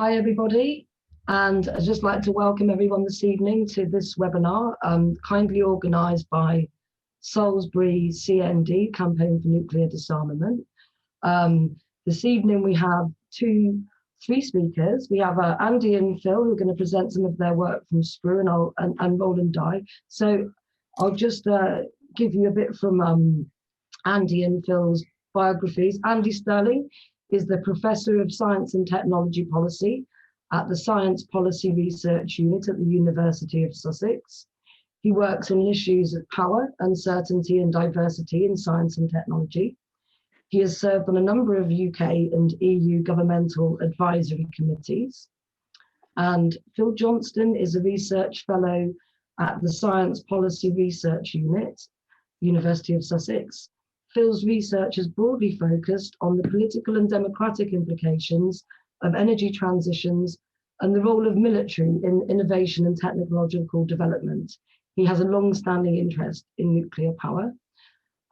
Hi, everybody, and I'd just like to welcome everyone this evening to this webinar, kindly organised by Salisbury CND, Campaign for Nuclear Disarmament. This evening we have three speakers. We have Andy and Phil, who are going to present some of their work from SPRU and Roland Dye. So I'll just give you a bit from Andy and Phil's biographies. Andy Sterling is the Professor of Science and Technology Policy at the Science Policy Research Unit at the University of Sussex. He works on issues of power, uncertainty and diversity in science and technology. He has served on a number of UK and EU governmental advisory committees. And Phil Johnston is a research fellow at the Science Policy Research Unit, University of Sussex. Phil's research is broadly focused on the political and democratic implications of energy transitions and the role of military in innovation and technological development. He has a long-standing interest in nuclear power.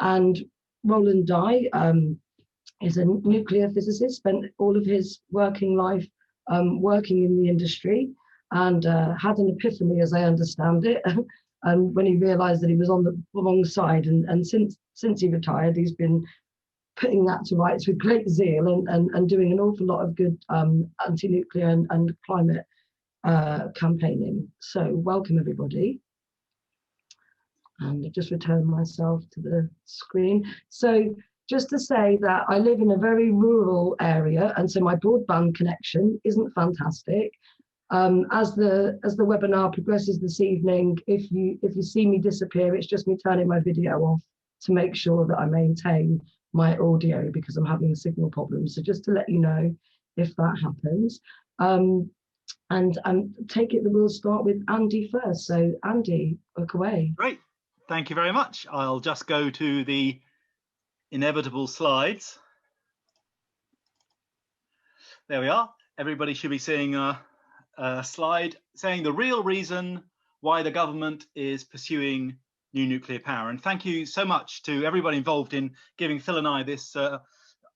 And Roland Dye is a nuclear physicist, spent all of his working life working in the industry, and had an epiphany, as I understand it, and when he realised that he was on the wrong side, and since he retired, he's been putting that to rights with great zeal and doing an awful lot of good anti-nuclear and climate campaigning. So welcome, everybody. And I've just returned myself to the screen. So just to say that I live in a very rural area, and so my broadband connection isn't fantastic. As the webinar progresses this evening, if you see me disappear, it's just me turning my video off to make sure that I maintain my audio, because I'm having signal problems. So just to let you know if that happens. And take it that we'll start with Andy first. So Andy, work away. Great, thank you very much. I'll just go to the inevitable slides. There we are. Everybody should be seeing a slide saying the real reason why the government is pursuing new nuclear power. And thank you so much to everybody involved in giving Phil and I this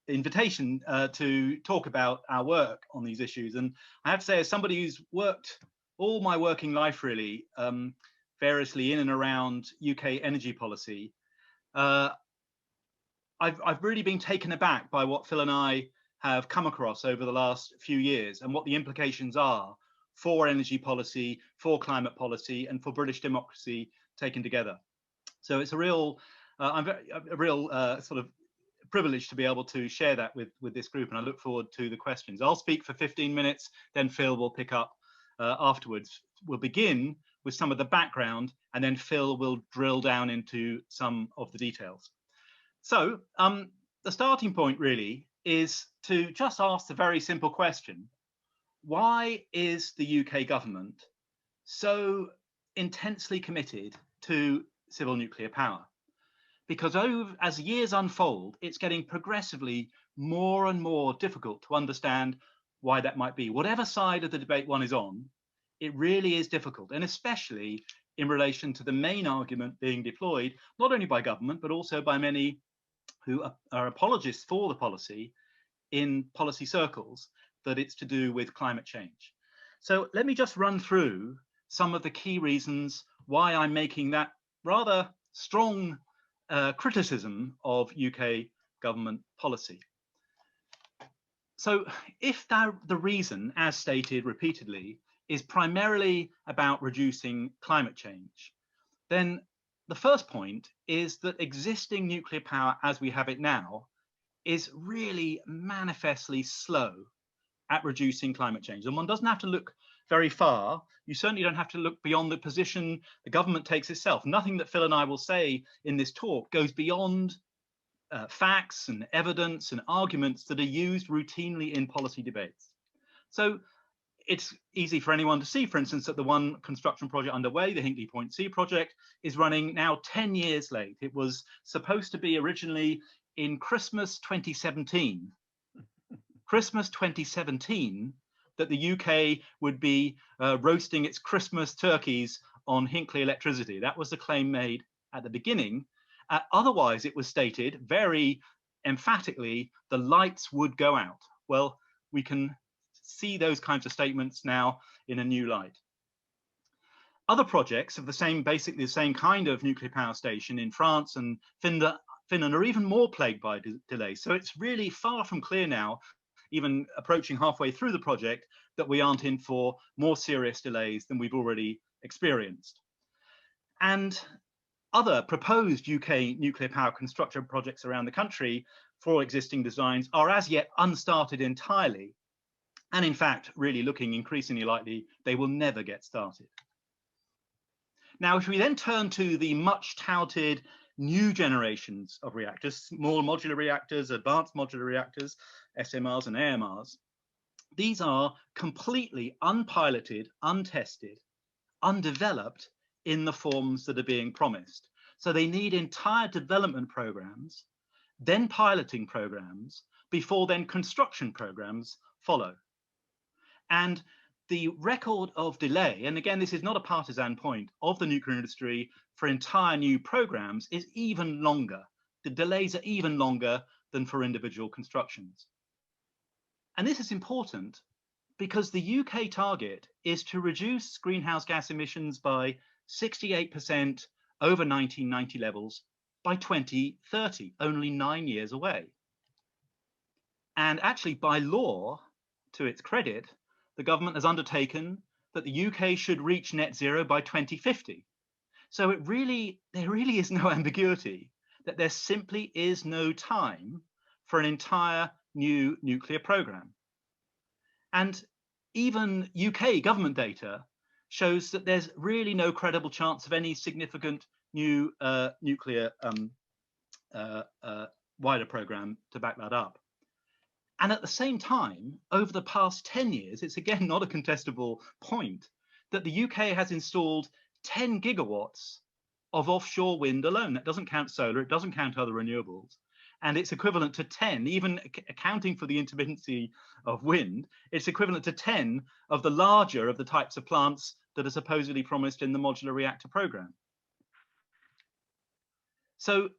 invitation to talk about our work on these issues. And I have to say, as somebody who's worked all my working life really variously in and around UK energy policy, I've really been taken aback by what Phil and I have come across over the last few years and what the implications are for energy policy, for climate policy, and for British democracy taken together. So it's a real, sort of privilege to be able to share that with this group, and I look forward to the questions. I'll speak for 15 minutes, then Phil will pick up afterwards. We'll begin with some of the background, and then Phil will drill down into some of the details. So the starting point really is to just ask the very simple question: why is the UK government so intensely committed to civil nuclear power? Because as years unfold, it's getting progressively more and more difficult to understand why that might be. Whatever side of the debate one is on, it really is difficult, and especially in relation to the main argument being deployed, not only by government, but also by many who are apologists for the policy in policy circles, that it's to do with climate change. So let me just run through some of the key reasons why I'm making that rather strong criticism of UK government policy. So if the reason, as stated repeatedly, is primarily about reducing climate change, then the first point is that existing nuclear power as we have it now is really manifestly slow at reducing climate change. And one doesn't have to look very far. You certainly don't have to look beyond the position the government takes itself. Nothing that Phil and I will say in this talk goes beyond facts and evidence and arguments that are used routinely in policy debates. So it's easy for anyone to see, for instance, that the one construction project underway, the Hinkley Point C project, is running now 10 years late. It was supposed to be originally in Christmas 2017. Christmas 2017, that the UK would be roasting its Christmas turkeys on Hinkley electricity. That was the claim made at the beginning. Otherwise, it was stated very emphatically, the lights would go out. Well, we can see those kinds of statements now in a new light. Other projects of basically the same kind of nuclear power station in France and Finland are even more plagued by delays. So it's really far from clear now, even approaching halfway through the project, that we aren't in for more serious delays than we've already experienced. And other proposed UK nuclear power construction projects around the country for existing designs are as yet unstarted entirely. And in fact, really looking increasingly likely they will never get started. Now, if we then turn to the much touted new generations of reactors, small modular reactors, advanced modular reactors, SMRs and AMRs, these are completely unpiloted, untested, undeveloped in the forms that are being promised. So they need entire development programs, then piloting programs, before then construction programs follow. And the record of delay, and again, this is not a partisan point, of the nuclear industry for entire new programs is even longer. The delays are even longer than for individual constructions. And this is important because the UK target is to reduce greenhouse gas emissions by 68% over 1990 levels by 2030, only 9 years away. And actually, by law, to its credit, the government has undertaken that the UK should reach net zero by 2050. So there really is no ambiguity that there simply is no time for an entire new nuclear program. And even UK government data shows that there's really no credible chance of any significant new nuclear wider program to back that up. And at the same time, over the past 10 years, it's again not a contestable point that the UK has installed 10 gigawatts of offshore wind alone. That doesn't count solar, it doesn't count other renewables. And it's equivalent to 10, even accounting for the intermittency of wind, it's equivalent to 10 of the larger of the types of plants that are supposedly promised in the modular reactor program. So,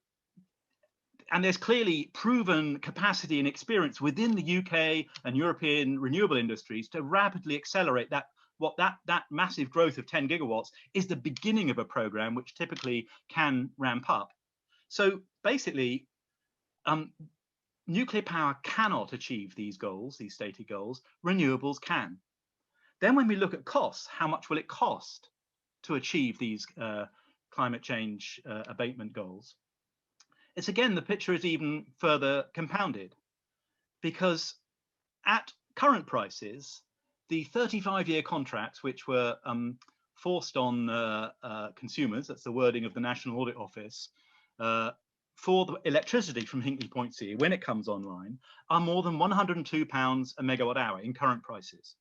and there's clearly proven capacity and experience within the UK and European renewable industries to rapidly accelerate that. That massive growth of 10 gigawatts is the beginning of a program which typically can ramp up. So basically, nuclear power cannot achieve these goals, these stated goals. Renewables can. Then when we look at costs, how much will it cost to achieve these climate change abatement goals? It's again, the picture is even further compounded because at current prices, the 35-year contracts, which were forced on consumers, that's the wording of the National Audit Office, for the electricity from Hinkley Point C, when it comes online, are more than £102 a megawatt hour in current prices.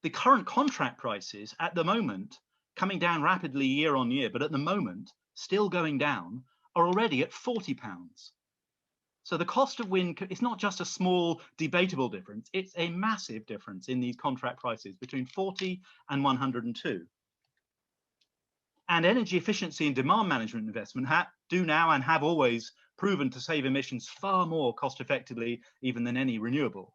The current contract prices at the moment, coming down rapidly year on year, but at the moment, still going down, are already at £40. So the cost of wind, it's not just a small debatable difference, it's a massive difference in these contract prices between 40 and 102. And energy efficiency and demand management investment do now and have always proven to save emissions far more cost effectively even than any renewable.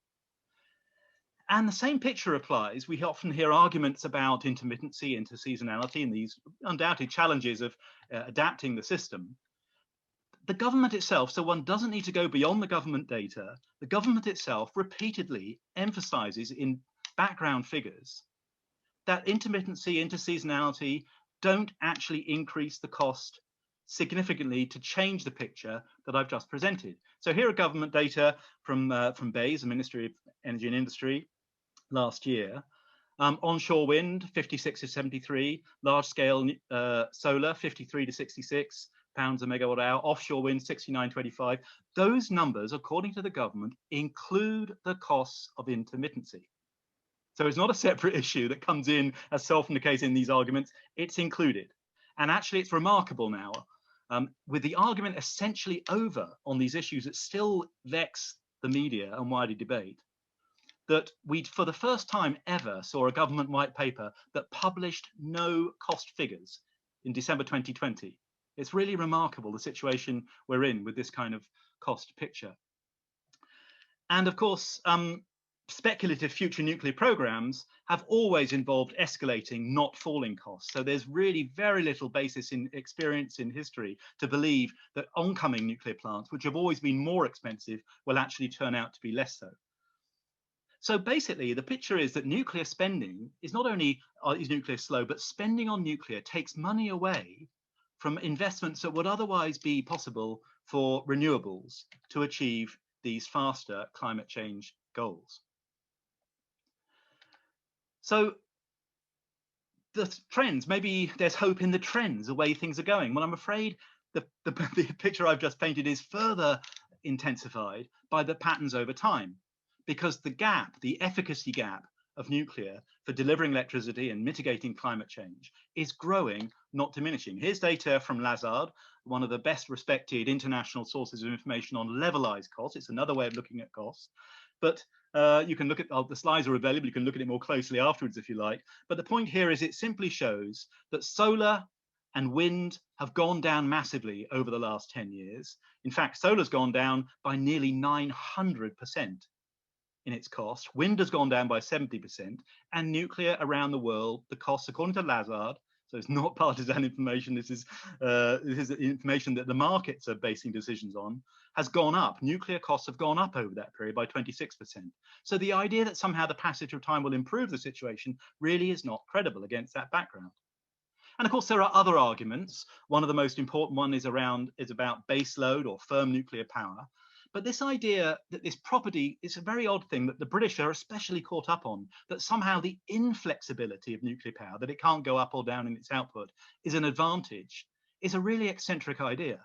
And the same picture applies. We often hear arguments about intermittency, interseasonality, and these undoubted challenges of adapting the system. The government itself, so one doesn't need to go beyond the government data, the government itself repeatedly emphasizes in background figures that intermittency, interseasonality don't actually increase the cost significantly to change the picture that I've just presented. So here are government data from BEIS, the Ministry of Energy and Industry, last year. Onshore wind, 56 to 73, large scale solar, 53 to 66 pounds a megawatt hour, offshore wind 69.25. Those numbers, according to the government, include the costs of intermittency. So it's not a separate issue that comes in, as so often the case in these arguments, it's included. And actually it's remarkable now, with the argument essentially over on these issues that still vex the media and wider debate, that we, for the first time ever, saw a government white paper that published no cost figures in December 2020. It's really remarkable, the situation we're in with this kind of cost picture. And of course, speculative future nuclear programs have always involved escalating, not falling costs. So there's really very little basis in experience in history to believe that oncoming nuclear plants, which have always been more expensive, will actually turn out to be less so. So basically, the picture is that nuclear spending is not only is nuclear slow, but spending on nuclear takes money away from investments that would otherwise be possible for renewables to achieve these faster climate change goals. So the trends, maybe there's hope in the trends, the way things are going. Well, I'm afraid the picture I've just painted is further intensified by the patterns over time, because the gap, the efficacy gap of nuclear for delivering electricity and mitigating climate change is growing, not diminishing. Here's data from Lazard, one of the best respected international sources of information on levelized costs. It's another way of looking at costs. But you can look at, the slides are available, you can look at it more closely afterwards if you like. But the point here is it simply shows that solar and wind have gone down massively over the last 10 years. In fact, solar's gone down by nearly 900% in its cost. Wind has gone down by 70%, and nuclear around the world, the costs, according to Lazard, so it's not partisan information, this is information that the markets are basing decisions on, has gone up. Nuclear costs have gone up over that period by 26%. So the idea that somehow the passage of time will improve the situation really is not credible against that background. And of course, there are other arguments. One of the most important one is about baseload or firm nuclear power. But this idea that this property is a very odd thing that the British are especially caught up on, that somehow the inflexibility of nuclear power, that it can't go up or down in its output, is an advantage, is a really eccentric idea.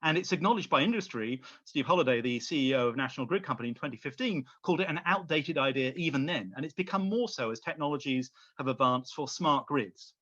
And it's acknowledged by industry. Steve Holliday, the CEO of National Grid Company in 2015, called it an outdated idea even then. And it's become more so as technologies have advanced for smart grids.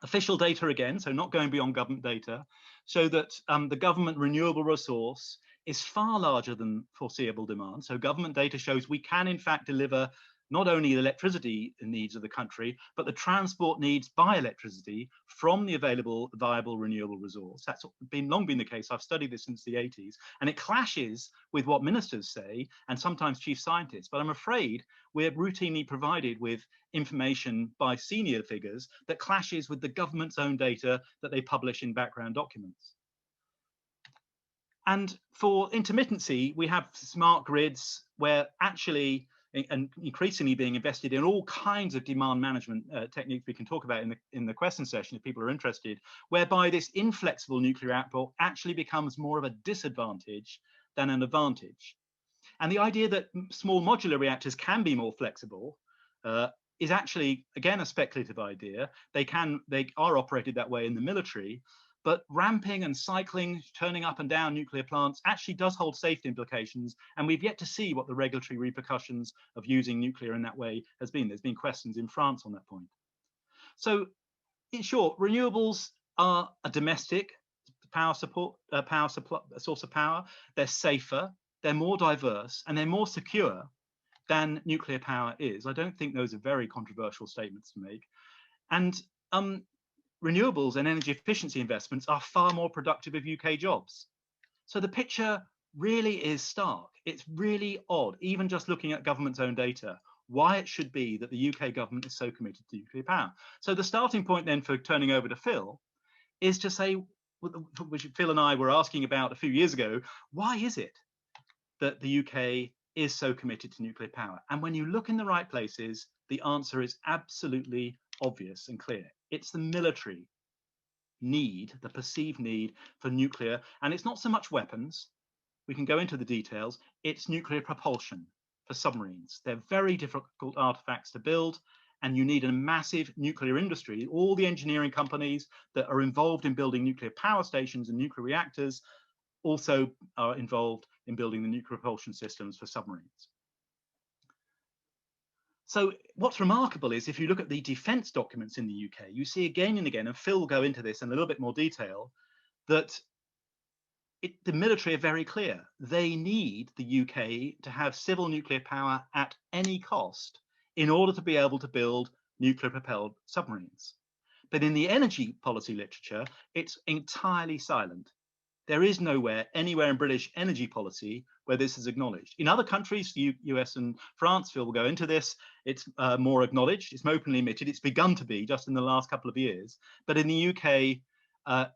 Official data again, so not going beyond government data, show that the government renewable resource is far larger than foreseeable demand. So government data shows we can in fact deliver not only the electricity needs of the country, but the transport needs by electricity from the available viable renewable resource. That's long been the case. I've studied this since the 80s, and it clashes with what ministers say and sometimes chief scientists. But I'm afraid we're routinely provided with information by senior figures that clashes with the government's own data that they publish in background documents. And for intermittency, we have smart grids where actually, and increasingly being invested in all kinds of demand management techniques we can talk about in the question session if people are interested, whereby this inflexible nuclear output actually becomes more of a disadvantage than an advantage. And the idea that small modular reactors can be more flexible is actually, again, a speculative idea. They are operated that way in the military, but ramping and cycling, turning up and down nuclear plants actually does hold safety implications. And we've yet to see what the regulatory repercussions of using nuclear in that way has been. There's been questions in France on that point. So in short, renewables are a domestic power support, source of power. They're safer, they're more diverse, and they're more secure than nuclear power is. I don't think those are very controversial statements to make. And renewables and energy efficiency investments are far more productive of UK jobs. So the picture really is stark. It's really odd, even just looking at government's own data, why it should be that the UK government is so committed to nuclear power. So the starting point then for turning over to Phil is to say, which Phil and I were asking about a few years ago, why is it that the UK is so committed to nuclear power? And when you look in the right places, the answer is absolutely obvious and clear. It's the military need, the perceived need for nuclear. And it's not so much weapons. We can go into the details. It's nuclear propulsion for submarines. They're very difficult artifacts to build, and you need a massive nuclear industry. All the engineering companies that are involved in building nuclear power stations and nuclear reactors also are involved in building the nuclear propulsion systems for submarines. So what's remarkable is if you look at the defence documents in the UK, you see again and again, and Phil will go into this in a little bit more detail, that the military are very clear. They need the UK to have civil nuclear power at any cost in order to be able to build nuclear propelled submarines. But in the energy policy literature, it's entirely silent. There is nowhere, anywhere in British energy policy where this is acknowledged. In other countries, the US and France, Phil will go into this, it's more acknowledged, it's more openly admitted, it's begun to be just in the last couple of years. But in the UK,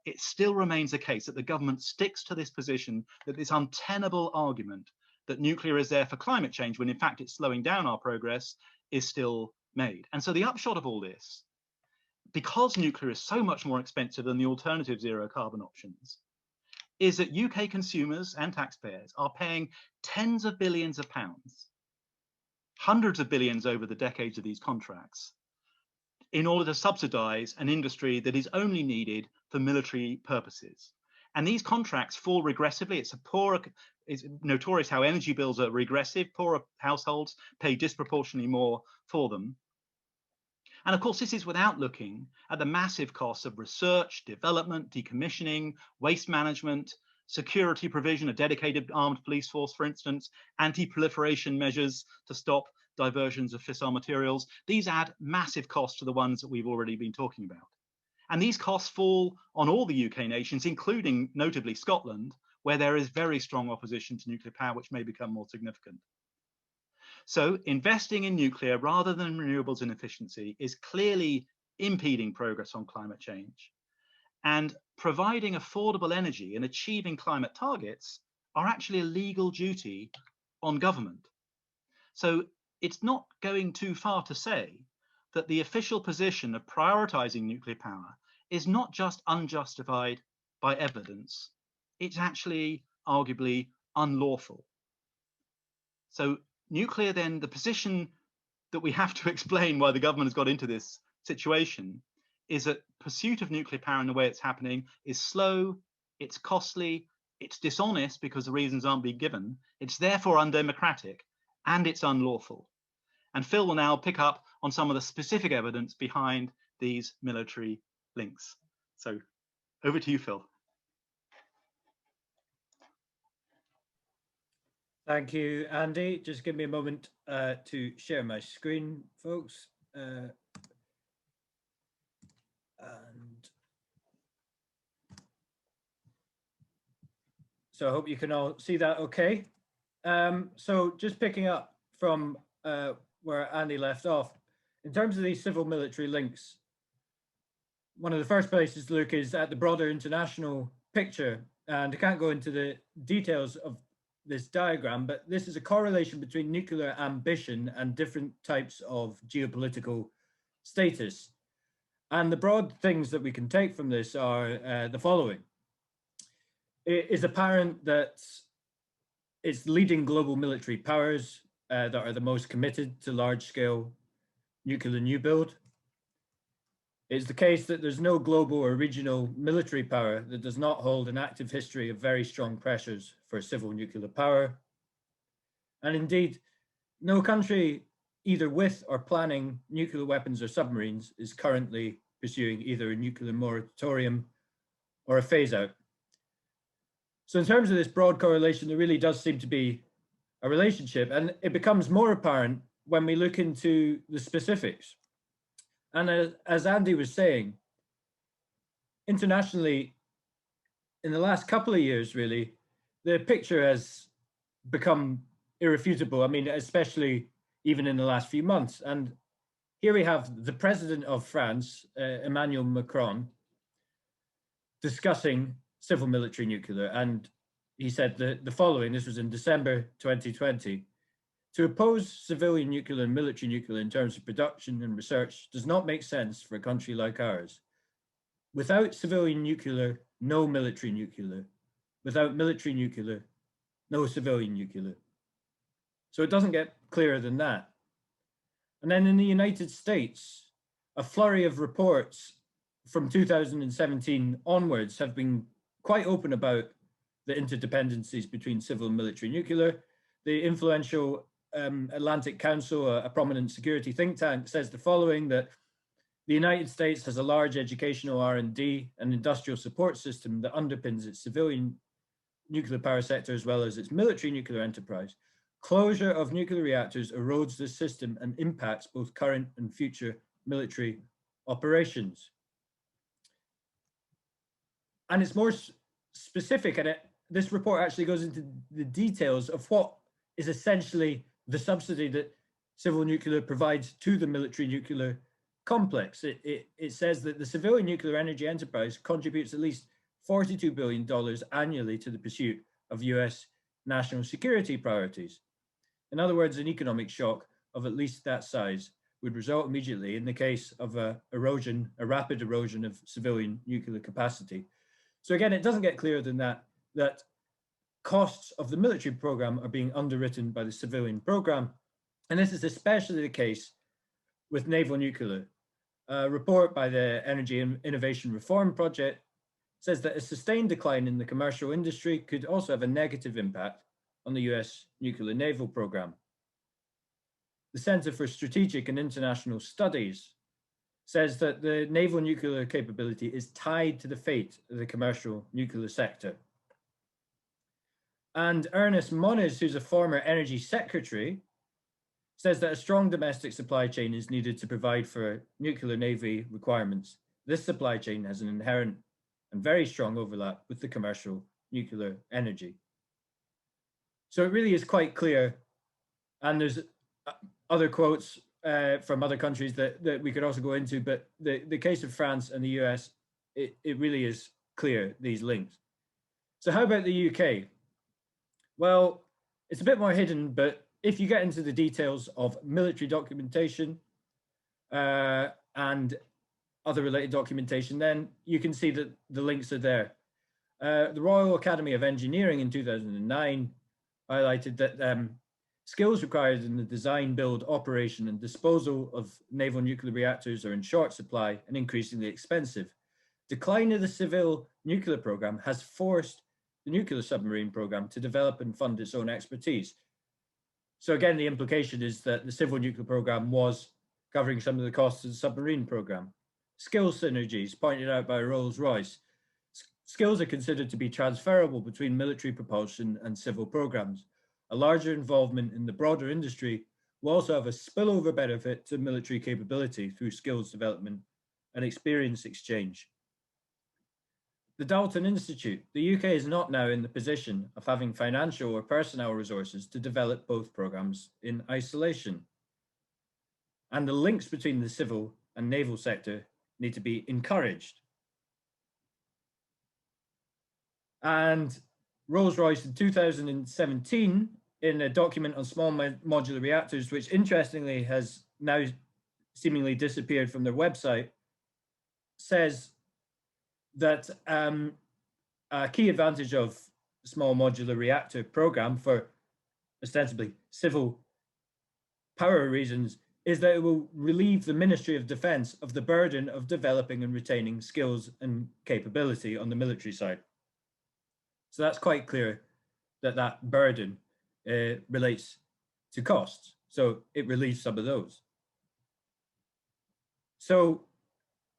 it still remains the case that the government sticks to this position, that this untenable argument that nuclear is there for climate change, when in fact it's slowing down our progress, is still made. And so the upshot of all this, because nuclear is so much more expensive than the alternative zero carbon options, is that UK consumers and taxpayers are paying tens of billions of pounds, hundreds of billions over the decades of these contracts, in order to subsidize an industry that is only needed for military purposes. And these contracts fall regressively. It's notorious how energy bills are regressive. Poorer households pay disproportionately more for them. And of course, this is without looking at the massive costs of research, development, decommissioning, waste management, security provision, a dedicated armed police force, for instance, anti-proliferation measures to stop diversions of fissile materials. These add massive costs to the ones that we've already been talking about. And these costs fall on all the UK nations, including notably Scotland, where there is very strong opposition to nuclear power, which may become more significant. So investing in nuclear rather than renewables and efficiency is clearly impeding progress on climate change. And providing affordable energy and achieving climate targets are actually a legal duty on government. So it's not going too far to say that the official position of prioritizing nuclear power is not just unjustified by evidence, it's actually arguably unlawful. So nuclear, then, the position that we have to explain why the government has got into this situation is that pursuit of nuclear power in the way it's happening is slow, it's costly, it's dishonest because the reasons aren't being given, it's therefore undemocratic, and it's unlawful. And Phil will now pick up on some of the specific evidence behind these military links. So over to you, Phil. Thank you, Andy. Just give me a moment to share my screen, folks. And so I hope you can all see that okay. So just picking up from where Andy left off, in terms of these civil military links, one of the first places to look is at the broader international picture. And I can't go into the details of this diagram, but this is a correlation between nuclear ambition and different types of geopolitical status. And the broad things that we can take from this are the following. It is apparent that it's leading global military powers that are the most committed to large-scale nuclear new build. It's the case that there's no global or regional military power that does not hold an active history of very strong pressures for civil nuclear power. And indeed, no country either with or planning nuclear weapons or submarines is currently pursuing either a nuclear moratorium or a phase out. So in terms of this broad correlation, there really does seem to be a relationship, and it becomes more apparent when we look into the specifics. And as Andy was saying, internationally, in the last couple of years, really, the picture has become irrefutable. I mean, especially even in the last few months. And here we have the president of France, Emmanuel Macron, discussing civil military nuclear. And he said the following, this was in December 2020, to oppose civilian nuclear and military nuclear in terms of production and research does not make sense for a country like ours. Without civilian nuclear, no military nuclear. Without military nuclear, no civilian nuclear. So it doesn't get clearer than that. And then in the United States, a flurry of reports from 2017 onwards have been quite open about the interdependencies between civil and military nuclear. The influential Atlantic Council, a prominent security think tank, says the following, that the United States has a large educational R&D and industrial support system that underpins its civilian nuclear power sector as well as its military nuclear enterprise. Closure of nuclear reactors erodes this system and impacts both current and future military operations. And it's more specific, and this report actually goes into the details of what is essentially the subsidy that civil nuclear provides to the military nuclear complex. It says that the civilian nuclear energy enterprise contributes at least $42 billion annually to the pursuit of US national security priorities. In other words, an economic shock of at least that size would result immediately in the case of a rapid erosion of civilian nuclear capacity. So again, it doesn't get clearer than that costs of the military program are being underwritten by the civilian program. And this is especially the case with naval nuclear. A report by the Energy Innovation Reform Project says that a sustained decline in the commercial industry could also have a negative impact on the US nuclear naval program. The Center for Strategic and International Studies says that the naval nuclear capability is tied to the fate of the commercial nuclear sector. And Ernest Moniz, who's a former energy secretary, says that a strong domestic supply chain is needed to provide for nuclear navy requirements. This supply chain has an inherent and very strong overlap with the commercial nuclear energy. So it really is quite clear, and there's other quotes from other countries that we could also go into, but the case of France and the US, it really is clear, these links. So how about the UK? Well, it's a bit more hidden, but if you get into the details of military documentation and other related documentation, then you can see that the links are there. The Royal Academy of Engineering in 2009 highlighted that skills required in the design, build, operation, and disposal of naval nuclear reactors are in short supply and increasingly expensive. Decline of the civil nuclear program has forced the nuclear submarine program to develop and fund its own expertise. So again, the implication is that the civil nuclear program was covering some of the costs of the submarine program. Skills synergies pointed out by Rolls-Royce. Skills are considered to be transferable between military propulsion and civil programs. A larger involvement in the broader industry will also have a spillover benefit to military capability through skills development and experience exchange. The Dalton Institute. The UK is not now in the position of having financial or personnel resources to develop both programs in isolation. And the links between the civil and naval sector need to be encouraged. And Rolls-Royce in 2017, in a document on small modular reactors, which interestingly has now seemingly disappeared from their website, says that a key advantage of the small modular reactor program for ostensibly civil power reasons is that it will relieve the Ministry of Defense of the burden of developing and retaining skills and capability on the military side. So that's quite clear that that burden relates to costs. So it relieves some of those. So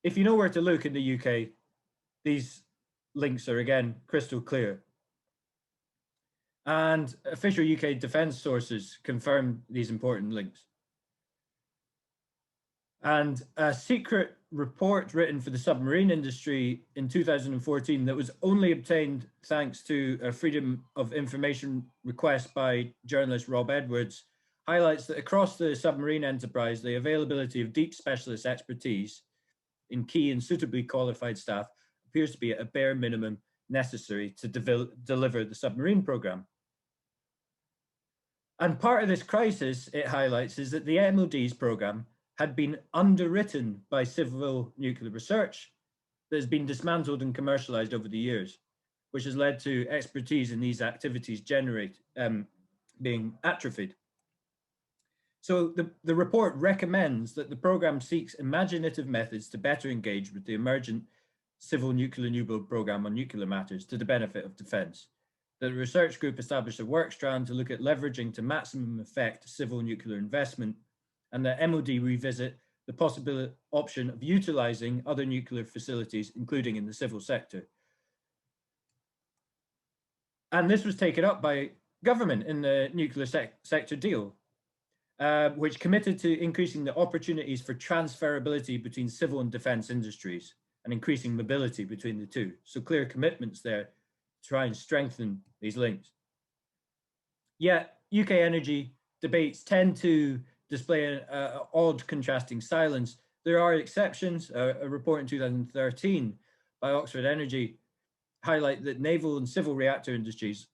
if you know where to look in the UK, these links are again crystal clear. And official UK defence sources confirm these important links. And a secret report written for the submarine industry in 2014 that was only obtained thanks to a Freedom of Information request by journalist Rob Edwards highlights that across the submarine enterprise, the availability of deep specialist expertise in key and suitably qualified staff appears to be at a bare minimum necessary to deliver the submarine program. And part of this crisis, it highlights, is that the MOD's program had been underwritten by civil nuclear research that has been dismantled and commercialized over the years, which has led to expertise in these activities being atrophied. So the report recommends that the program seeks imaginative methods to better engage with the emergent civil nuclear new build program on nuclear matters to the benefit of defense. That the research group established a work strand to look at leveraging to maximum effect civil nuclear investment, and the MOD revisit the possible option of utilizing other nuclear facilities, including in the civil sector. And this was taken up by government in the nuclear sector deal, which committed to increasing the opportunities for transferability between civil and defense industries and increasing mobility between the two. So clear commitments there try and strengthen these links. Yet UK energy debates tend to display an odd contrasting silence. There are exceptions. A report in 2013 by Oxford Energy highlight that naval and civil reactor industries,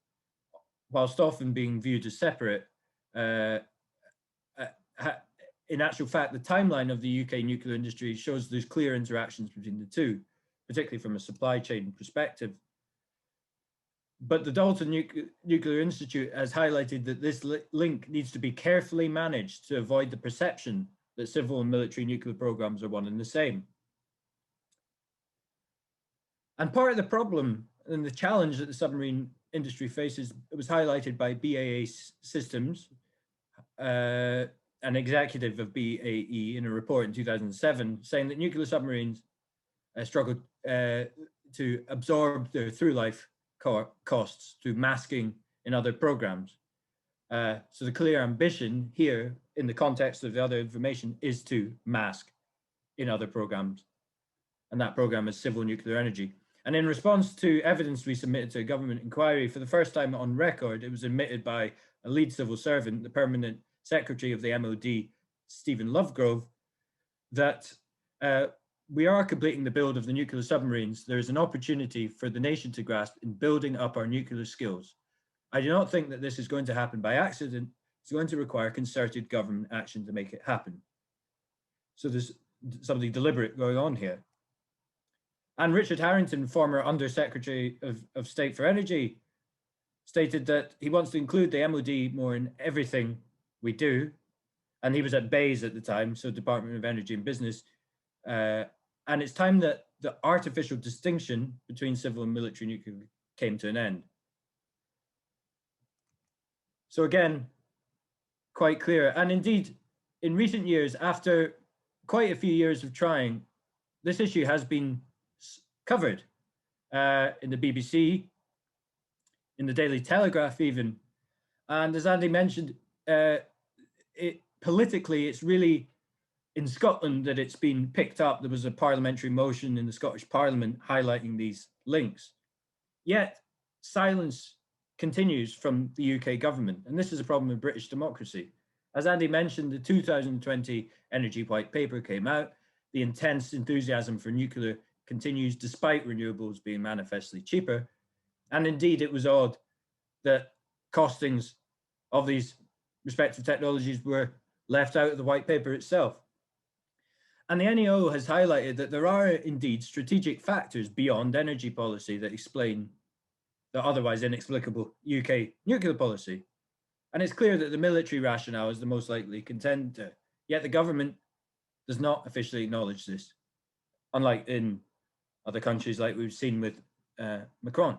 whilst often being viewed as separate, in actual fact, the timeline of the UK nuclear industry shows there's clear interactions between the two, particularly from a supply chain perspective. But the Dalton Nuclear Institute has highlighted that this link needs to be carefully managed to avoid the perception that civil and military nuclear programs are one and the same. And part of the problem and the challenge that the submarine industry faces was highlighted by BAE Systems, an executive of BAE, in a report in 2007, saying that nuclear submarines struggled to absorb their through-life costs through masking in other programs. So the clear ambition here, in the context of the other information, is to mask in other programs. And that program is civil nuclear energy. And in response to evidence we submitted to a government inquiry, for the first time on record, it was admitted by a lead civil servant, the permanent secretary of the MOD, Stephen Lovegrove, that we are completing the build of the nuclear submarines. There is an opportunity for the nation to grasp in building up our nuclear skills. I do not think that this is going to happen by accident. It's going to require concerted government action to make it happen. So there's something deliberate going on here. And Richard Harrington, former Undersecretary of State for Energy, stated that he wants to include the MOD more in everything we do. And he was at BEIS at the time, so Department of Energy and Business. And it's time that the artificial distinction between civil and military nuclear came to an end. So again, quite clear. And indeed, in recent years, after quite a few years of trying, this issue has been covered in the BBC, in the Daily Telegraph even. And as Andy mentioned, politically, it's really in Scotland that it's been picked up. There was a parliamentary motion in the Scottish Parliament highlighting these links. Yet silence continues from the UK government. And this is a problem with British democracy. As Andy mentioned, the 2020 Energy White Paper came out. The intense enthusiasm for nuclear continues despite renewables being manifestly cheaper. And indeed, it was odd that costings of these respective technologies were left out of the white paper itself. And the NEO has highlighted that there are indeed strategic factors beyond energy policy that explain the otherwise inexplicable UK nuclear policy. And it's clear that the military rationale is the most likely contender, yet the government does not officially acknowledge this, unlike in other countries like we've seen with Macron.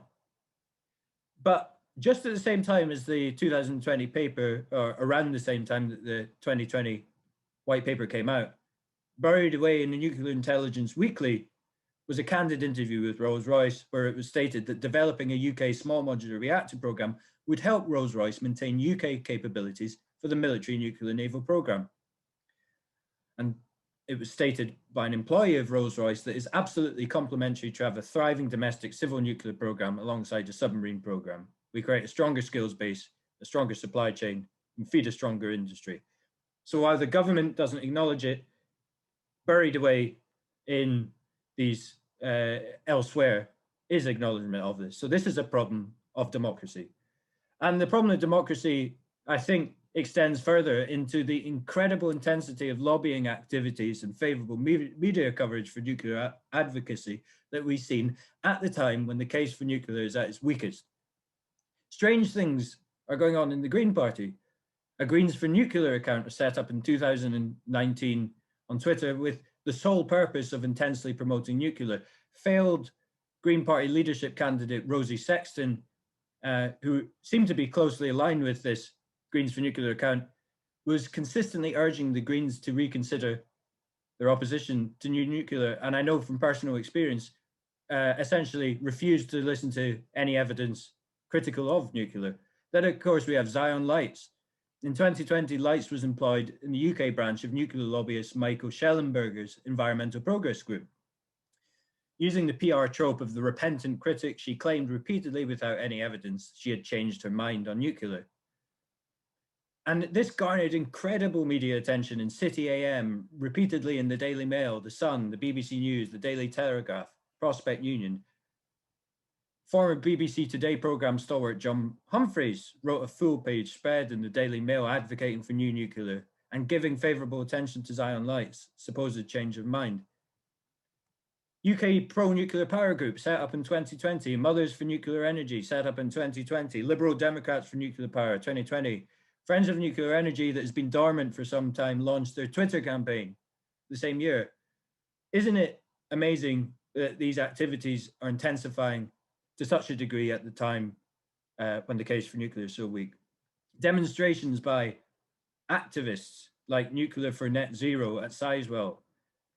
But just at the same time as the 2020 paper, or around the same time that the 2020 white paper came out, buried away in the Nuclear Intelligence Weekly was a candid interview with Rolls-Royce, where it was stated that developing a UK small modular reactor program would help Rolls-Royce maintain UK capabilities for the military nuclear naval program. And it was stated by an employee of Rolls-Royce that it's absolutely complementary to have a thriving domestic civil nuclear program alongside a submarine program. We create a stronger skills base, a stronger supply chain, and feed a stronger industry. So while the government doesn't acknowledge it, buried away in these elsewhere is acknowledgement of this. So this is a problem of democracy. And the problem of democracy, I think, extends further into the incredible intensity of lobbying activities and favorable media coverage for nuclear advocacy that we've seen at the time when the case for nuclear is at its weakest. Strange things are going on in the Green Party. A Greens for Nuclear account was set up in 2019 on Twitter with the sole purpose of intensely promoting nuclear. Failed Green Party leadership candidate Rosie Sexton, who seemed to be closely aligned with this Greens for Nuclear account, was consistently urging the Greens to reconsider their opposition to new nuclear. And I know from personal experience, essentially refused to listen to any evidence critical of nuclear. Then, of course, we have Zion Lights. In 2020, Lights was employed in the UK branch of nuclear lobbyist Michael Schellenberger's Environmental Progress Group. Using the PR trope of the repentant critic, she claimed repeatedly without any evidence she had changed her mind on nuclear. And this garnered incredible media attention in City AM, repeatedly in the Daily Mail, The Sun, the BBC News, the Daily Telegraph, Prospect Union. Former BBC Today programme stalwart John Humphreys wrote a full-page spread in the Daily Mail advocating for new nuclear and giving favourable attention to Zion Light's supposed change of mind. UK pro-nuclear power group set up in 2020, Mothers for Nuclear Energy set up in 2020, Liberal Democrats for Nuclear Power 2020, Friends of Nuclear Energy that has been dormant for some time launched their Twitter campaign the same year. Isn't it amazing that these activities are intensifying to such a degree at the time when the case for nuclear is so weak? Demonstrations by activists like Nuclear for Net Zero at Sizewell.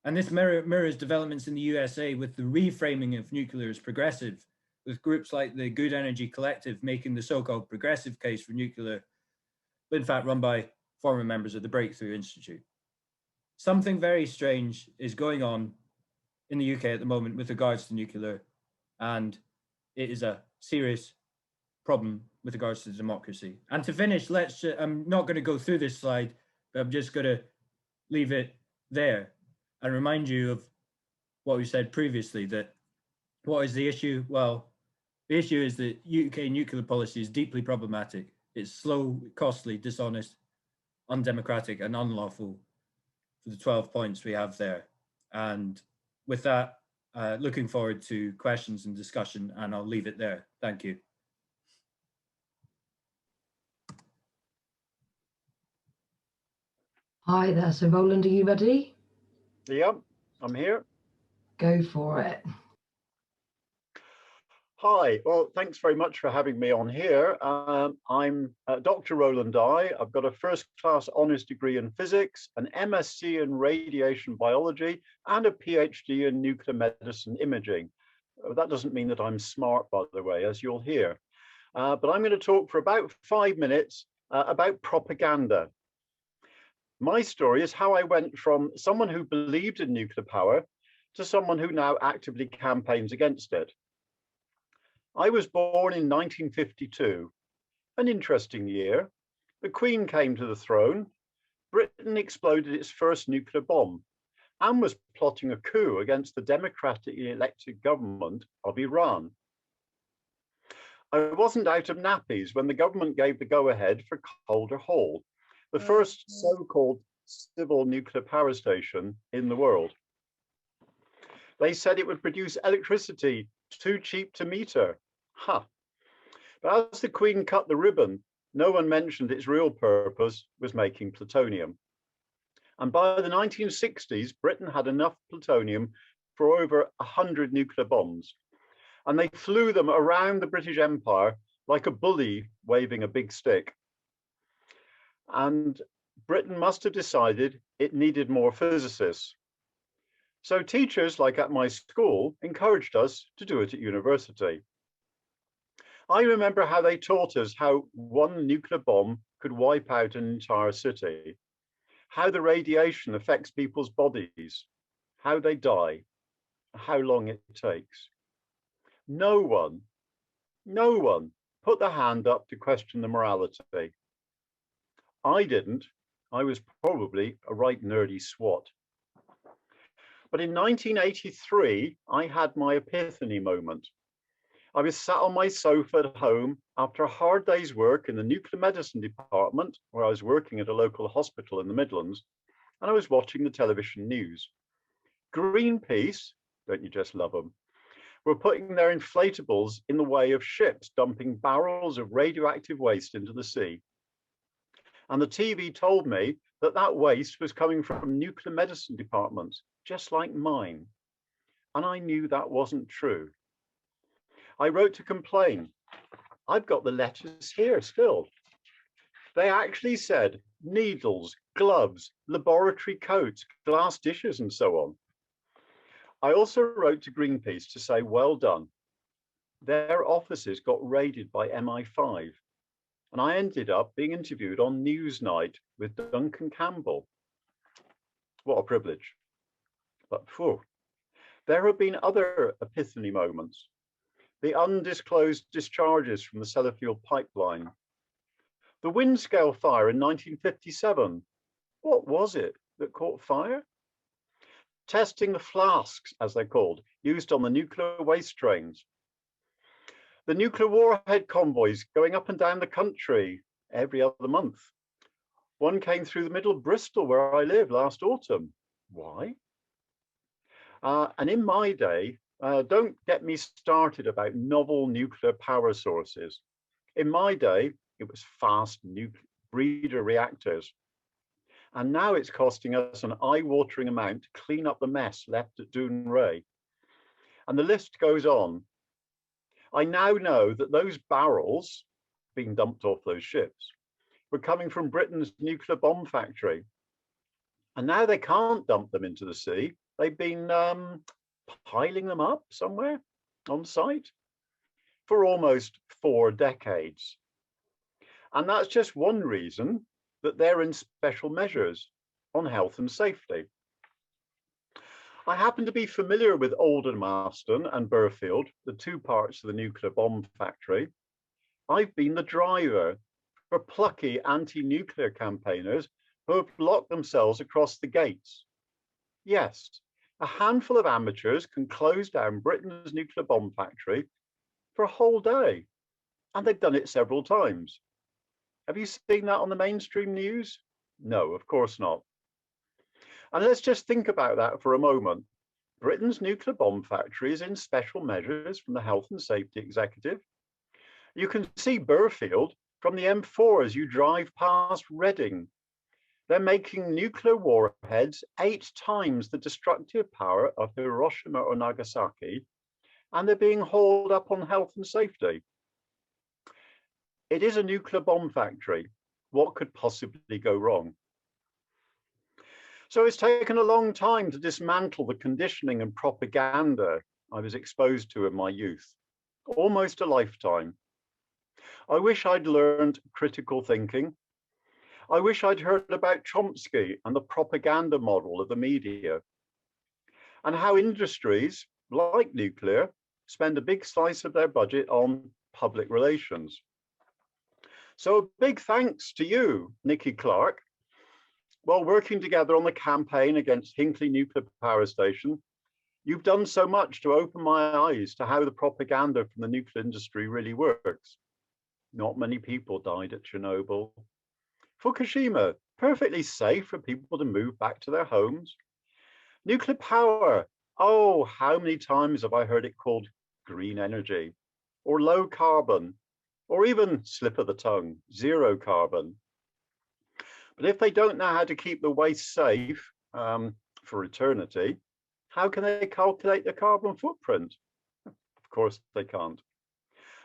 And this mirrors developments in the USA with the reframing of nuclear as progressive, with groups like the Good Energy Collective making the so-called progressive case for nuclear, in fact run by former members of the Breakthrough Institute. Something very strange is going on in the UK at the moment with regards to nuclear, and it is a serious problem with regards to democracy. And to finish, I'm not going to go through this slide, but I'm just going to leave it there and remind you of what we said previously, that what is the issue? Well, the issue is that UK nuclear policy is deeply problematic. It's slow, costly, dishonest, undemocratic, and unlawful for the 12 points we have there. And with that, looking forward to questions and discussion, and I'll leave it there. Thank you. Hi there. So Roland, are you ready? Yep, I'm here. Go for it. Hi, well, thanks very much for having me on here. I'm Dr. Roland Dye. I've got a first-class honours degree in physics, an MSc in radiation biology, and a PhD in nuclear medicine imaging. That doesn't mean that I'm smart, by the way, as you'll hear. But I'm going to talk for about 5 minutes about propaganda. My story is how I went from someone who believed in nuclear power to someone who now actively campaigns against it. I was born in 1952, an interesting year. The Queen came to the throne, Britain exploded its first nuclear bomb, and was plotting a coup against the democratically elected government of Iran. I wasn't out of nappies when the government gave the go-ahead for Calder Hall, the first so-called civil nuclear power station in the world. They said it would produce electricity too cheap to meter. Ha! But as the Queen cut the ribbon, no one mentioned its real purpose was making plutonium. And by the 1960s, Britain had enough plutonium for over 100 nuclear bombs. And they flew them around the British Empire like a bully waving a big stick. And Britain must have decided it needed more physicists. So teachers, like at my school, encouraged us to do it at university. I remember how they taught us how one nuclear bomb could wipe out an entire city, how the radiation affects people's bodies, how they die, how long it takes. No one put their hand up to question the morality. I didn't. I was probably a right nerdy swat. But in 1983, I had my epiphany moment. I was sat on my sofa at home after a hard day's work in the nuclear medicine department, where I was working at a local hospital in the Midlands, and I was watching the television news. Greenpeace, don't you just love them, were putting their inflatables in the way of ships dumping barrels of radioactive waste into the sea. And the TV told me that that waste was coming from nuclear medicine departments, just like mine. And I knew that wasn't true. I wrote to complain. I've got the letters here still. They actually said needles, gloves, laboratory coats, glass dishes, and so on. I also wrote to Greenpeace to say, well done. Their offices got raided by MI5. And I ended up being interviewed on Newsnight with Duncan Campbell. What a privilege. But phew. There have been other epiphany moments. The undisclosed discharges from the Sellafield pipeline. The Windscale fire in 1957. What was it that caught fire? Testing the flasks, as they're called, used on the nuclear waste trains. The nuclear warhead convoys going up and down the country every other month. One came through the middle of Bristol, where I live, last autumn. Why? And in my day, don't get me started about novel nuclear power sources. In my day, it was fast breeder reactors. And now it's costing us an eye-watering amount to clean up the mess left at Dounreay. And the list goes on. I now know that those barrels being dumped off those ships were coming from Britain's nuclear bomb factory. And now they can't dump them into the sea. They've been piling them up somewhere on site for almost 4 decades. And that's just one reason that they're in special measures on health and safety. I happen to be familiar with Aldermaston and Burfield, the 2 parts of the nuclear bomb factory. I've been the driver for plucky anti-nuclear campaigners who have locked themselves across the gates. Yes, a handful of amateurs can close down Britain's nuclear bomb factory for a whole day, and they've done it several times. Have you seen that on the mainstream news? No, of course not. And let's just think about that for a moment. Britain's nuclear bomb factory is in special measures from the Health and Safety Executive. You can see Burfield from the M4 as you drive past Reading. They're making nuclear warheads 8 times the destructive power of Hiroshima or Nagasaki, and they're being hauled up on health and safety. It is a nuclear bomb factory. What could possibly go wrong? So it's taken a long time to dismantle the conditioning and propaganda I was exposed to in my youth, almost a lifetime. I wish I'd learned critical thinking. I wish I'd heard about Chomsky and the propaganda model of the media, and how industries like nuclear spend a big slice of their budget on public relations. So a big thanks to you, Nikki Clark. While working together on the campaign against Hinkley Nuclear Power Station, you've done so much to open my eyes to how the propaganda from the nuclear industry really works. Not many people died at Chernobyl. Fukushima, perfectly safe for people to move back to their homes. Nuclear power, oh, how many times have I heard it called green energy, or low carbon, or even, slip of the tongue, zero carbon. But if they don't know how to keep the waste safe for eternity, how can they calculate the carbon footprint? Of course they can't.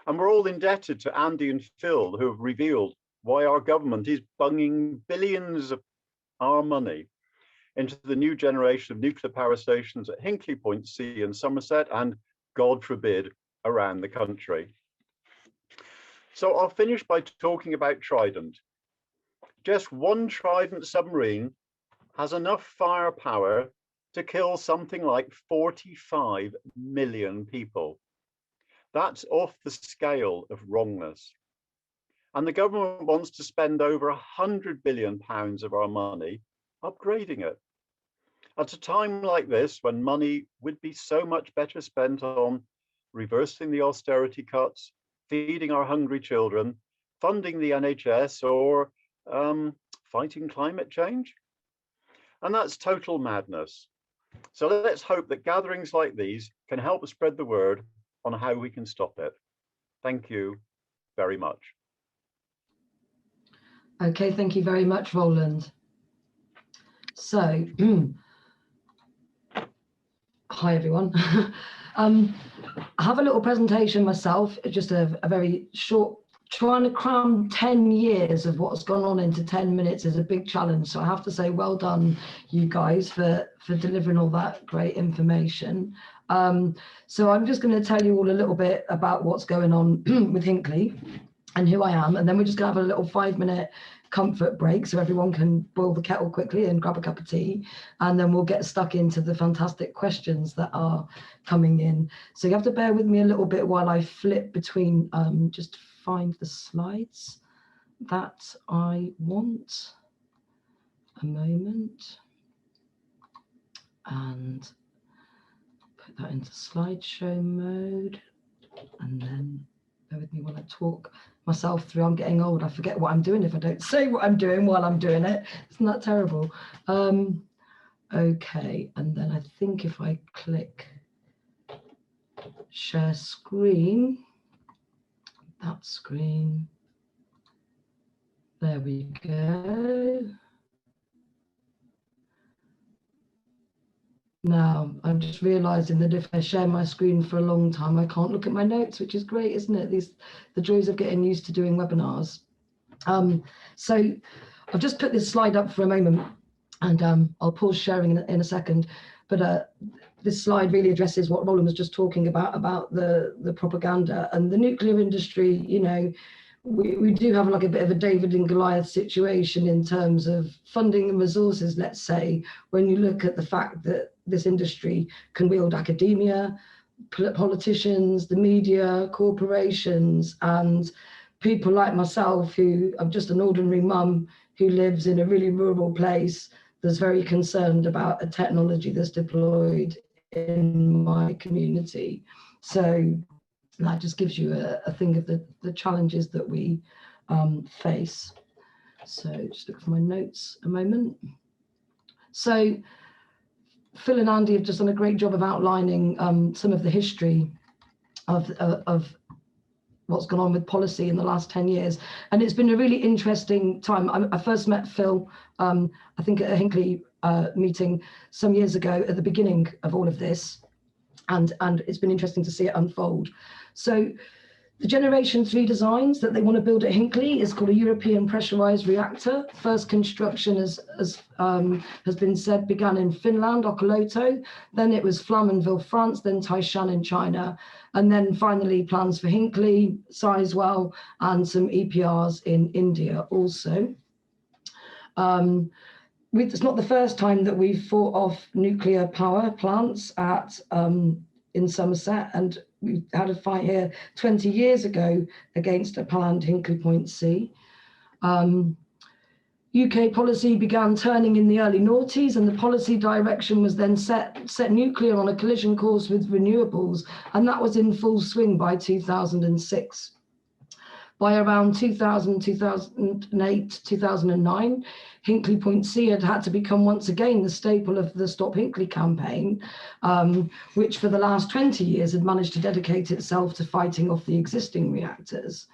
And we're all indebted to Andy and Phil, who have revealed why our government is bunging billions of our money into the new generation of nuclear power stations at Hinkley Point C in Somerset and, God forbid, around the country. So I'll finish by talking about Trident. Just one Trident submarine has enough firepower to kill something like 45 million people. That's off the scale of wrongness. And the government wants to spend over £100 billion of our money upgrading it. At a time like this, when money would be so much better spent on reversing the austerity cuts, feeding our hungry children, funding the NHS, or fighting climate change. And that's total madness. So let's hope that gatherings like these can help spread the word on how we can stop it. Thank you very much. Okay, thank you very much, Roland. So, hi everyone. I have a little presentation myself, just a very short, trying to cram 10 years of what's gone on into 10 minutes is a big challenge. So I have to say well done, you guys, for delivering all that great information. So I'm just going to tell you all a little bit about what's going on with Hinkley and who I am, and then we're just going to have a little 5-minute comfort break so everyone can boil the kettle quickly and grab a cup of tea, and then we'll get stuck into the fantastic questions that are coming in. So you have to bear with me a little bit while I flip between, just find the slides that I want. A moment, and put that into slideshow mode, and then bear with me while I talk myself through. I'm getting old, I forget what I'm doing if I don't say what I'm doing while I'm doing it. Isn't that terrible? Okay, and then I think if I click share screen, that screen, there we go. Now, I'm just realizing that if I share my screen for a long time, I can't look at my notes, which is great, isn't it? The joys of getting used to doing webinars. So I've just put this slide up for a moment, and I'll pause sharing in a second. But this slide really addresses what Roland was just talking about the propaganda and the nuclear industry. You know, we do have like a bit of a David and Goliath situation in terms of funding and resources, let's say, when you look at the fact that this industry can wield academia, politicians, the media, corporations, and people like myself, who I'm just an ordinary mum who lives in a really rural place that's very concerned about a technology that's deployed in my community. So that just gives you a thing of the challenges that we face. So just look for my notes a moment. So Phil and Andy have just done a great job of outlining some of the history of what's gone on with policy in the last 10 years. And it's been a really interesting time. I first met Phil, I think at a Hinckley meeting some years ago at the beginning of all of this. And it's been interesting to see it unfold. So the Generation 3 designs that they want to build at Hinckley is called a European pressurized reactor. First construction, as has been said, began in Finland, Olkiluoto. Then it was Flamanville, France, then Taishan in China. And then finally plans for Hinckley, Sizewell, and some EPRs in India also. It's not the first time that we've fought off nuclear power plants in Somerset, and we had a fight here 20 years ago against a planned Hinkley Point C. UK policy began turning in the early noughties, and the policy direction was then set nuclear on a collision course with renewables, and that was in full swing by 2006. By around 2000, 2008, 2009, Hinkley Point C had to become once again the staple of the Stop Hinckley campaign, which for the last 20 years had managed to dedicate itself to fighting off the existing reactors.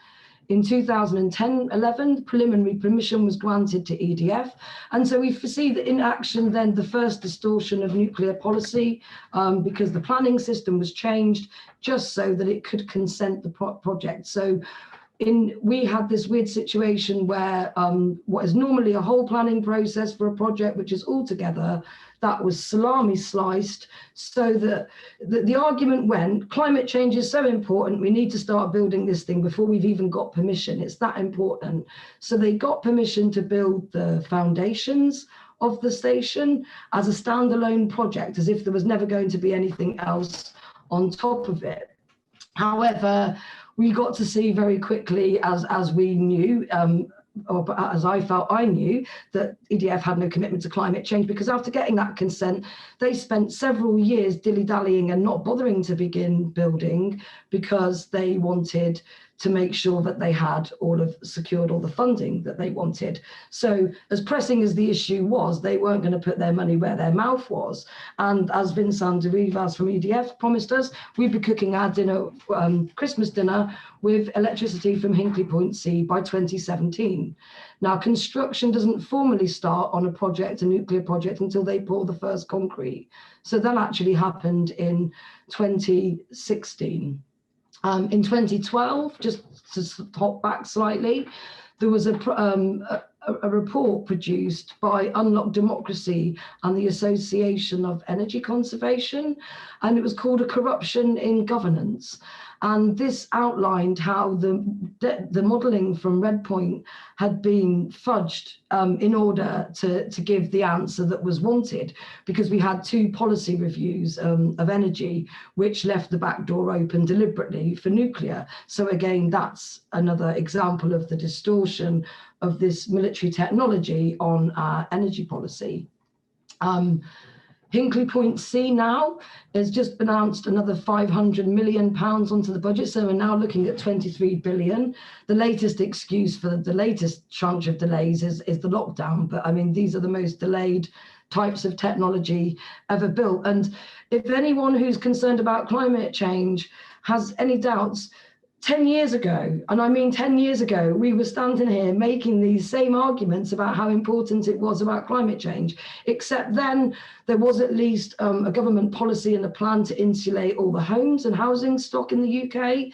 In 2010-11, preliminary permission was granted to EDF. And so we foresee that in action then the first distortion of nuclear policy, because the planning system was changed just so that it could consent the project. So we had this weird situation where what is normally a whole planning process for a project, which is all together, that was salami sliced, so that the argument went, climate change is so important, we need to start building this thing before we've even got permission. It's that important. So they got permission to build the foundations of the station as a standalone project, as if there was never going to be anything else on top of it. However, we got to see very quickly, as we knew, or as I felt I knew, that EDF had no commitment to climate change, because after getting that consent, they spent several years dilly-dallying and not bothering to begin building, because they wanted to make sure that they had secured all the funding that they wanted. So as pressing as the issue was, they weren't going to put their money where their mouth was. And as Vincent de Rivas from EDF promised us, we'd be cooking our dinner, Christmas dinner, with electricity from Hinkley Point C by 2017. Now, construction doesn't formally start on a nuclear project, until they pour the first concrete. So that actually happened in 2016. In 2012, just to hop back slightly, there was a report produced by Unlock Democracy and the Association of Energy Conservation, and it was called A Corruption in Governance. And this outlined how the modelling from Redpoint had been fudged in order to give the answer that was wanted, because we had 2 policy reviews of energy, which left the back door open deliberately for nuclear. So again, that's another example of the distortion of this military technology on our energy policy. Hinkley Point C now has just announced another £500 million onto the budget, so we're now looking at 23 billion. The latest excuse for the latest tranche of delays is the lockdown, but I mean, these are the most delayed types of technology ever built. And if anyone who's concerned about climate change has any doubts, 10 years ago, and I mean 10 years ago, we were standing here making these same arguments about how important it was about climate change, except then there was at least a government policy and a plan to insulate all the homes and housing stock in the UK.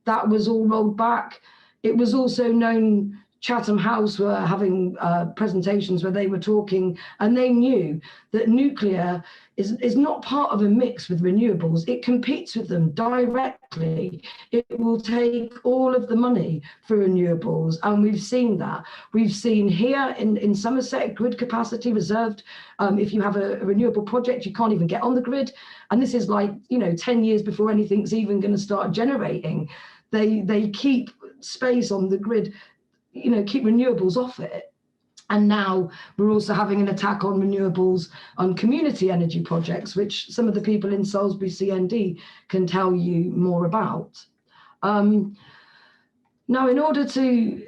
That was all rolled back. It was also known, Chatham House were having presentations where they were talking, and they knew that nuclear is not part of a mix with renewables. It competes with them directly. It will take all of the money for renewables, and we've seen that. We've seen here in Somerset, grid capacity reserved. If you have a renewable project, you can't even get on the grid. And this is like, 10 years before anything's even going to start generating. They keep space on the grid, keep renewables off it. And now we're also having an attack on renewables on community energy projects, which some of the people in Salisbury CND can tell you more about. Now, in order to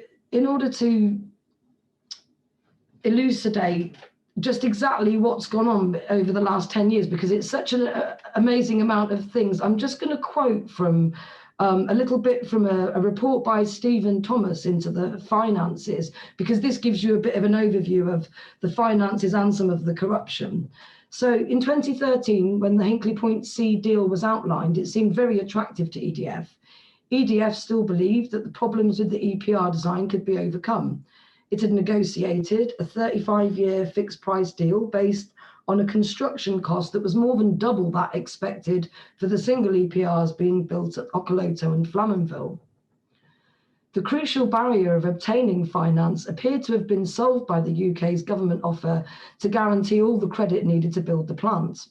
elucidate just exactly what's gone on over the last 10 years, because it's such an amazing amount of things, I'm just going to quote from a little bit from a report by Stephen Thomas into the finances, because this gives you a bit of an overview of the finances and some of the corruption. So in 2013, when the Hinkley Point C deal was outlined, it seemed very attractive to EDF. EDF still believed that the problems with the EPR design could be overcome. It had negotiated a 35-year fixed price deal based on a construction cost that was more than double that expected for the single EPRs being built at Okoloto and Flamanville. The crucial barrier of obtaining finance appeared to have been solved by the UK's government offer to guarantee all the credit needed to build the plant.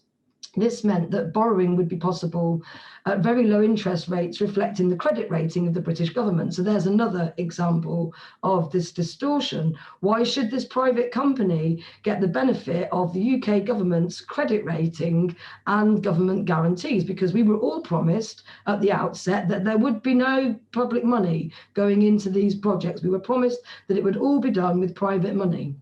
This meant that borrowing would be possible at very low interest rates, reflecting the credit rating of the British government. So there's another example of this distortion. Why should this private company get the benefit of the UK government's credit rating and government guarantees? Because we were all promised at the outset that there would be no public money going into these projects. We were promised that it would all be done with private money.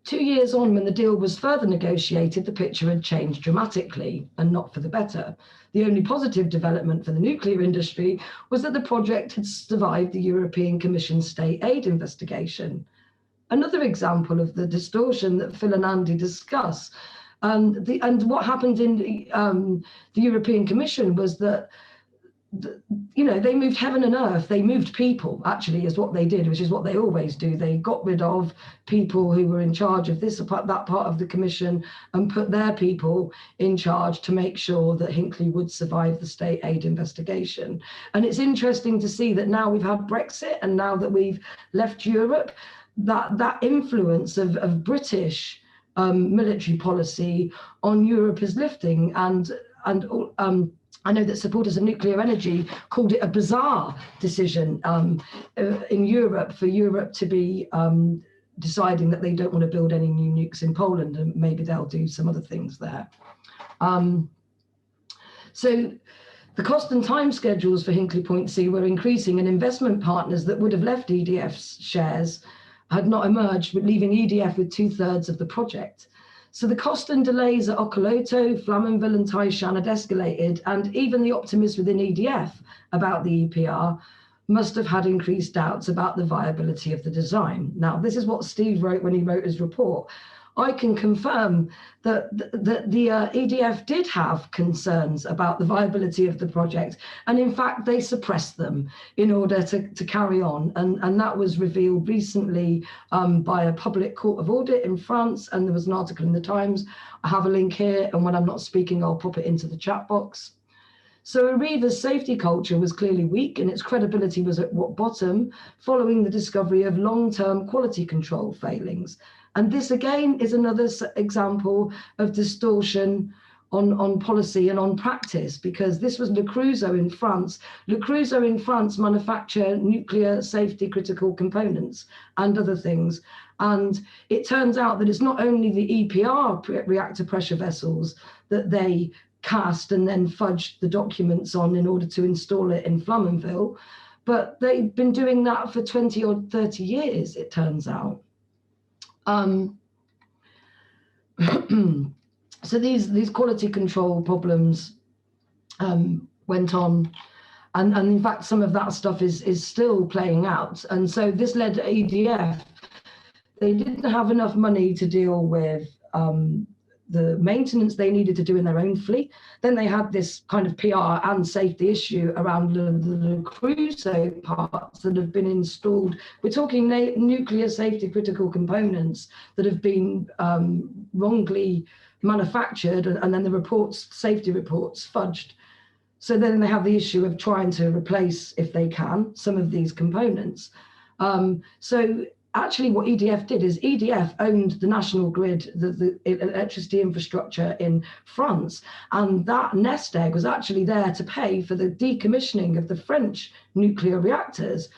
2 years on, when the deal was further negotiated, the picture had changed dramatically, and not for the better. The only positive development for the nuclear industry was that the project had survived the European Commission state aid investigation. Another example of the distortion that Phil and Andy discuss. And what happened in the European Commission was that they moved heaven and earth. They moved people, actually, is what they did, which is what they always do. They got rid of people who were in charge of that part of the commission and put their people in charge to make sure that Hinkley would survive the state aid investigation. And it's interesting to see that now we've had Brexit, and now that we've left Europe, that influence of British military policy on Europe is lifting. And I know that supporters of nuclear energy called it a bizarre decision in Europe, for Europe to be deciding that they don't want to build any new nukes in Poland, and maybe they'll do some other things there. So the cost and time schedules for Hinkley Point C were increasing, and investment partners that would have left EDF's shares had not emerged, leaving EDF with 2/3 of the project. So the cost and delays at Okoloto, Flamanville and Taishan had escalated, and even the optimists within EDF about the EPR must have had increased doubts about the viability of the design. Now, this is what Steve wrote when he wrote his report. I can confirm that the EDF did have concerns about the viability of the project, and in fact they suppressed them in order to carry on, and that was revealed recently by a public court of audit in France, and there was an article in the Times. I have a link here, and when I'm not speaking I'll pop it into the chat box. So Arriva's safety culture was clearly weak and its credibility was at rock bottom following the discovery of long-term quality control failings. And this again is another example of distortion on policy and on practice, because this was Le Creusot in France. Le Creusot in France manufacture nuclear safety critical components and other things. And it turns out that it's not only the EPR reactor pressure vessels that they cast and then fudged the documents on in order to install it in Flamanville, but they've been doing that for 20 or 30 years, it turns out. So these quality control problems went on, and in fact some of that stuff is still playing out. And so this led to EDF. They didn't have enough money to deal with the maintenance they needed to do in their own fleet. Then they had this kind of PR and safety issue around the Creusot parts that have been installed. We're talking nuclear safety critical components that have been wrongly manufactured, and then the reports, safety reports, fudged. So then they have the issue of trying to replace, if they can, some of these components. So actually what EDF did is EDF owned the national grid, the electricity infrastructure in France, and that nest egg was actually there to pay for the decommissioning of the French nuclear reactors.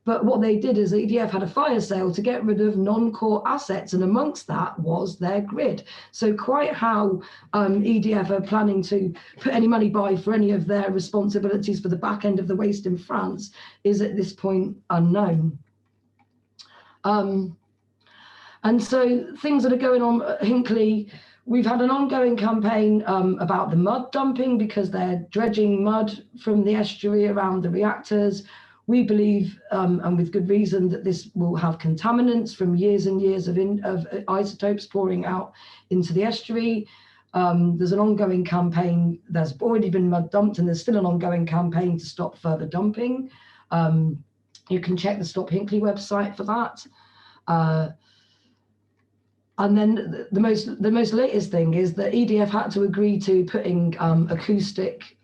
But what they did is EDF had a fire sale to get rid of non-core assets, and amongst that was their grid. So quite how EDF are planning to put any money by for any of their responsibilities for the back end of the waste in France is at this point unknown. And so things that are going on at Hinkley, we've had an ongoing campaign about the mud dumping, because they're dredging mud from the estuary around the reactors. We believe, and with good reason, that this will have contaminants from years and years of isotopes pouring out into the estuary. There's an ongoing campaign. There's already been mud dumped, and there's still an ongoing campaign to stop further dumping. You can check the Stop Hinkley website for that. And then the most latest thing is that EDF had to agree to putting acoustic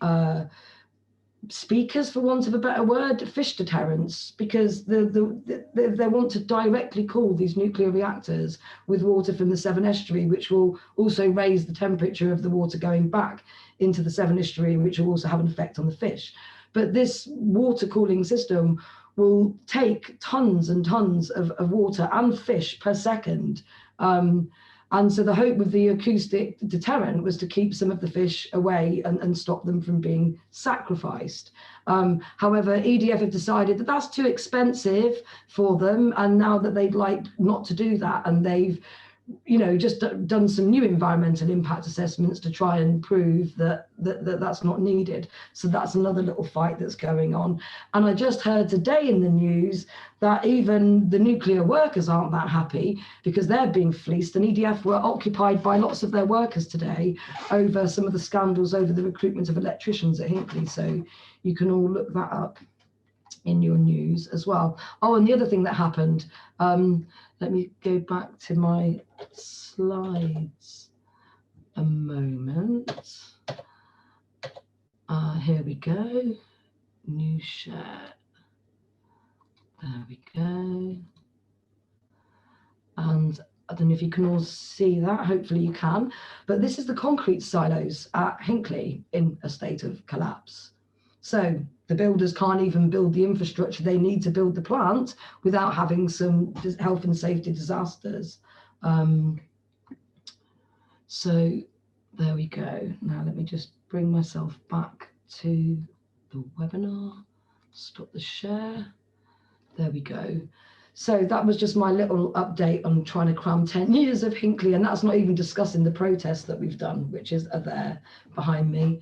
speakers, for want of a better word, fish deterrents, because they want to directly cool these nuclear reactors with water from the Severn estuary, which will also raise the temperature of the water going back into the Severn estuary, which will also have an effect on the fish. But this water cooling system will take tons and tons of water and fish per second. And so the hope with the acoustic deterrent was to keep some of the fish away and stop them from being sacrificed. However, EDF have decided that that's too expensive for them, and now that they'd like not to do that, and they've just done some new environmental impact assessments to try and prove that that's not needed. So that's another little fight that's going on. And I just heard today in the news that even the nuclear workers aren't that happy, because they're being fleeced, and EDF were occupied by lots of their workers today over some of the scandals over the recruitment of electricians at Hinkley. So you can all look that up in your news as well. Oh, and the other thing that happened, let me go back to my slides a moment. Here we go, new share. There we go. And I don't know if you can all see that, hopefully you can, but this is the concrete silos at Hinkley in a state of collapse. So the builders can't even build the infrastructure they need to build the plant without having some health and safety disasters. So there we go. Now let me just bring myself back to the webinar, stop the share. There we go. So that was just my little update on trying to cram 10 years of Hinkley, and that's not even discussing the protests that we've done, which is there behind me.